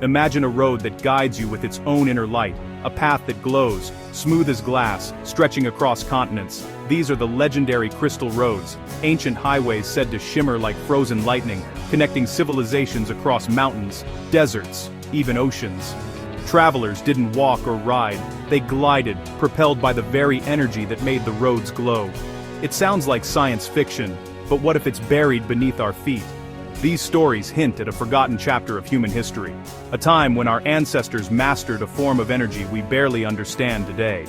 Imagine a road that guides you with its own inner light, a path that glows, smooth as glass, stretching across continents. These are the legendary crystal roads, ancient highways said to shimmer like frozen lightning, connecting civilizations across mountains, deserts, even oceans. Travelers didn't walk or ride, they glided, propelled by the very energy that made the roads glow. It sounds like science fiction, but what if it's buried beneath our feet? These stories hint at a forgotten chapter of human history, a time when our ancestors mastered a form of energy we barely understand today.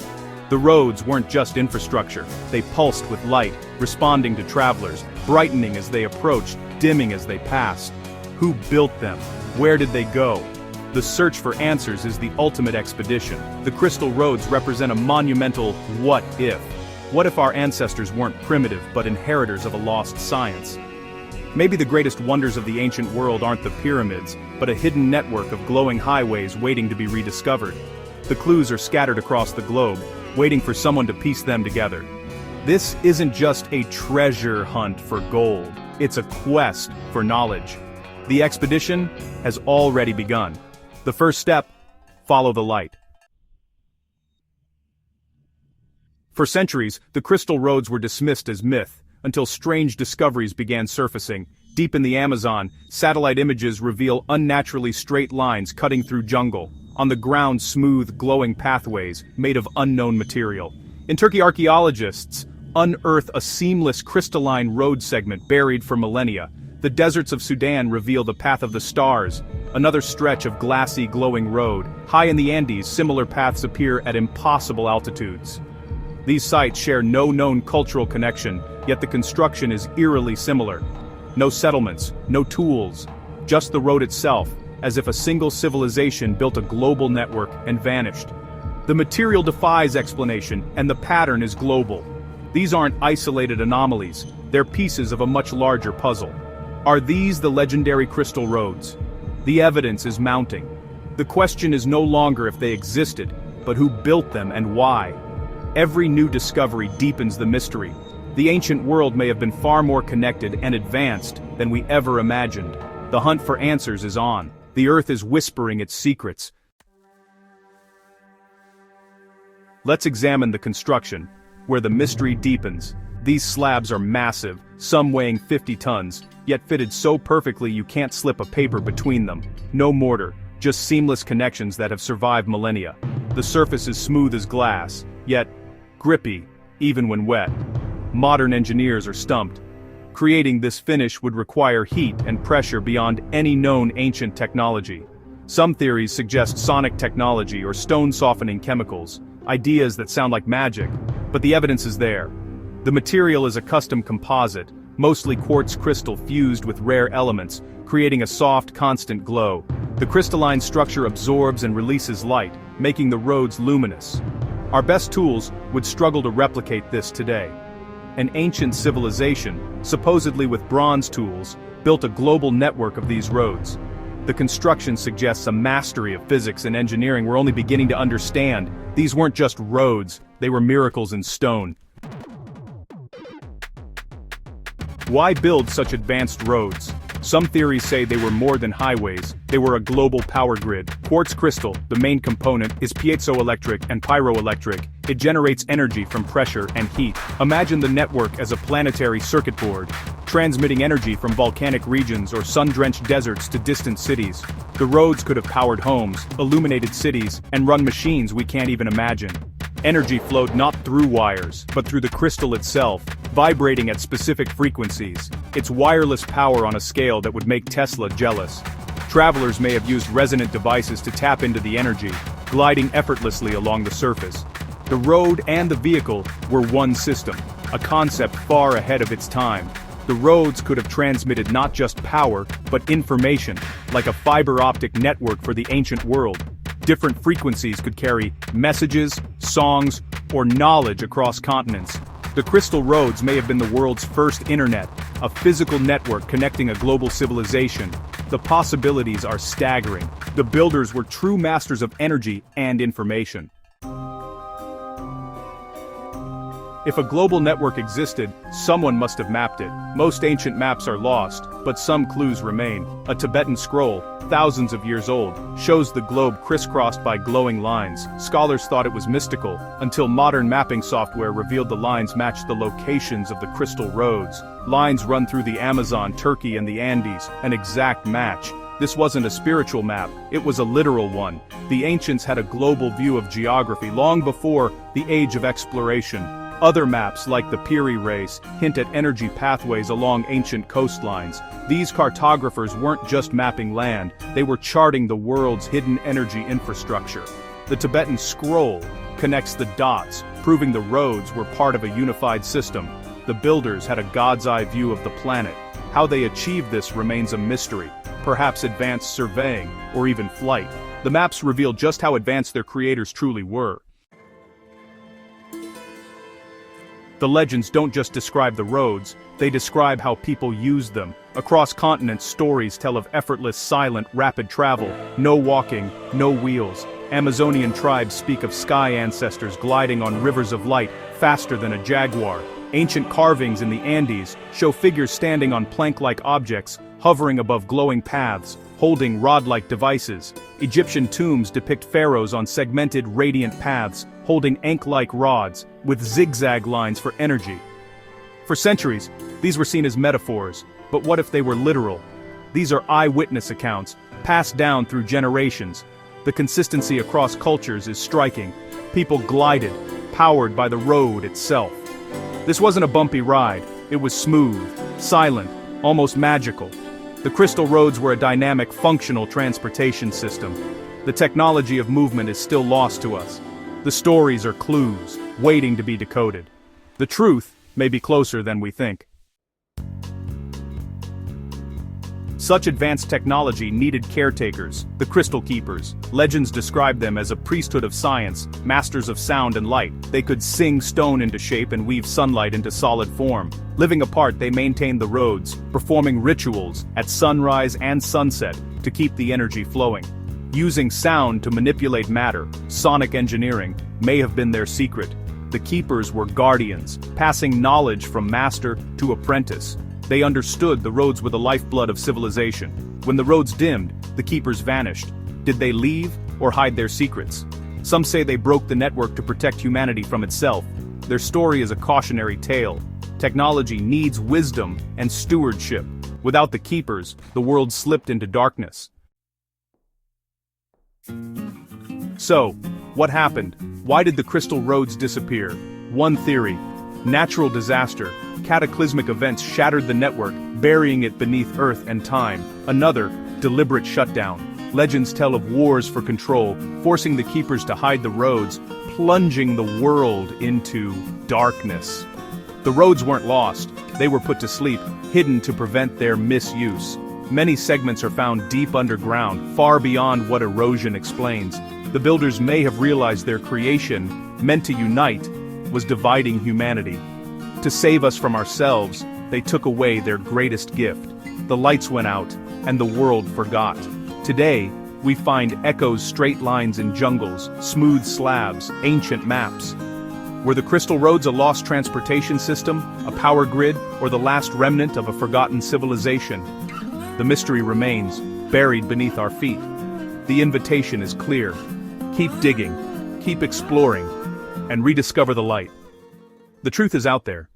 The roads weren't just infrastructure, they pulsed with light, responding to travelers, brightening as they approached, dimming as they passed. Who built them? Where did they go? The search for answers is the ultimate expedition. The crystal roads represent a monumental what if. What if our ancestors weren't primitive but inheritors of a lost science? Maybe the greatest wonders of the ancient world aren't the pyramids, but a hidden network of glowing highways waiting to be rediscovered. The clues are scattered across the globe, waiting for someone to piece them together. This isn't just a treasure hunt for gold, it's a quest for knowledge. The expedition has already begun. The first step: follow the light. For centuries, the crystal roads were dismissed as myth, until strange discoveries began surfacing. Deep in the Amazon, satellite images reveal unnaturally straight lines cutting through jungle. On the ground, smooth, glowing pathways, made of unknown material. In Turkey, archaeologists unearth a seamless crystalline road segment buried for millennia. The deserts of Sudan reveal the path of the stars, another stretch of glassy, glowing road. High in the Andes, similar paths appear at impossible altitudes. These sites share no known cultural connection, yet the construction is eerily similar. No settlements, no tools, just the road itself, as if a single civilization built a global network and vanished. The material defies explanation, and the pattern is global. These aren't isolated anomalies, they're pieces of a much larger puzzle. Are these the legendary crystal roads? The evidence is mounting. The question is no longer if they existed, but who built them and why. Every new discovery deepens the mystery. The ancient world may have been far more connected and advanced than we ever imagined. The hunt for answers is on. The earth is whispering its secrets. Let's examine the construction, where the mystery deepens. These slabs are massive, some weighing 50 tons, yet fitted so perfectly you can't slip a paper between them. No mortar, just seamless connections that have survived millennia. The surface is smooth as glass, yet grippy, even when wet. Modern engineers are stumped. Creating this finish would require heat and pressure beyond any known ancient technology. Some theories suggest sonic technology or stone-softening chemicals, ideas that sound like magic, but the evidence is there. The material is a custom composite, mostly quartz crystal fused with rare elements, creating a soft, constant glow. The crystalline structure absorbs and releases light, making the roads luminous. Our best tools would struggle to replicate this today. An ancient civilization, supposedly with bronze tools, built a global network of these roads. The construction suggests a mastery of physics and engineering we're only beginning to understand. These weren't just roads, they were miracles in stone. Why build such advanced roads? Some theories say they were more than highways, they were a global power grid. Quartz crystal, the main component, is piezoelectric and pyroelectric. It generates energy from pressure and heat. Imagine the network as a planetary circuit board, transmitting energy from volcanic regions or sun-drenched deserts to distant cities. The roads could have powered homes, illuminated cities, and run machines we can't even imagine. Energy flowed not through wires, but through the crystal itself, vibrating at specific frequencies. It's wireless power on a scale that would make Tesla jealous. Travelers may have used resonant devices to tap into the energy, gliding effortlessly along the surface. The road and the vehicle were one system, a concept far ahead of its time. The roads could have transmitted not just power, but information, like a fiber optic network for the ancient world. Different frequencies could carry messages, songs, or knowledge across continents. The crystal roads may have been the world's first internet, a physical network connecting a global civilization. The possibilities are staggering. The builders were true masters of energy and information. If a global network existed, someone must have mapped it. Most ancient maps are lost, but some clues remain. A Tibetan scroll, thousands of years old, shows the globe crisscrossed by glowing lines. Scholars thought it was mystical, until modern mapping software revealed the lines matched the locations of the crystal roads. Lines run through the Amazon, Turkey, and the Andes, an exact match. This wasn't a spiritual map, it was a literal one. The ancients had a global view of geography long before the age of exploration. Other maps, like the Piri race, hint at energy pathways along ancient coastlines. These cartographers weren't just mapping land, they were charting the world's hidden energy infrastructure. The Tibetan scroll connects the dots, proving the roads were part of a unified system. The builders had a god's eye view of the planet. How they achieved this remains a mystery, perhaps advanced surveying, or even flight. The maps reveal just how advanced their creators truly were. The legends don't just describe the roads, they describe how people used them. Across continents, stories tell of effortless, silent, rapid travel. No walking, no wheels. Amazonian tribes speak of sky ancestors gliding on rivers of light, faster than a jaguar. Ancient carvings in the Andes show figures standing on plank-like objects, hovering above glowing paths, holding rod-like devices. Egyptian tombs depict pharaohs on segmented, radiant paths, holding ankh-like rods, with zigzag lines for energy. For centuries, these were seen as metaphors, but what if they were literal? These are eyewitness accounts, passed down through generations. The consistency across cultures is striking. People glided, powered by the road itself. This wasn't a bumpy ride, it was smooth, silent, almost magical. The crystal roads were a dynamic, functional transportation system. The technology of movement is still lost to us. The stories are clues, waiting to be decoded. The truth may be closer than we think. Such advanced technology needed caretakers, the Crystal Keepers. Legends describe them as a priesthood of science, masters of sound and light. They could sing stone into shape and weave sunlight into solid form. Living apart, they maintained the roads, performing rituals at sunrise and sunset to keep the energy flowing. Using sound to manipulate matter, sonic engineering, may have been their secret. The Keepers were guardians, passing knowledge from master to apprentice. They understood the roads were the lifeblood of civilization. When the roads dimmed, the Keepers vanished. Did they leave or hide their secrets? Some say they broke the network to protect humanity from itself. Their story is a cautionary tale. Technology needs wisdom and stewardship. Without the Keepers, the world slipped into darkness. So, what happened? Why did the crystal roads disappear? One theory: natural disaster. Cataclysmic events shattered the network, burying it beneath earth and time. Another: deliberate shutdown. Legends tell of wars for control, forcing the Keepers to hide the roads, plunging the world into darkness. The roads weren't lost, they were put to sleep, hidden to prevent their misuse. Many segments are found deep underground, far beyond what erosion explains. The builders may have realized their creation, meant to unite, was dividing humanity. To save us from ourselves, they took away their greatest gift. The lights went out, and the world forgot. Today, we find echoes, straight lines in jungles, smooth slabs, ancient maps. Were the crystal roads a lost transportation system, a power grid, or the last remnant of a forgotten civilization? The mystery remains, buried beneath our feet. The invitation is clear. Keep digging, keep exploring, and rediscover the light. The truth is out there,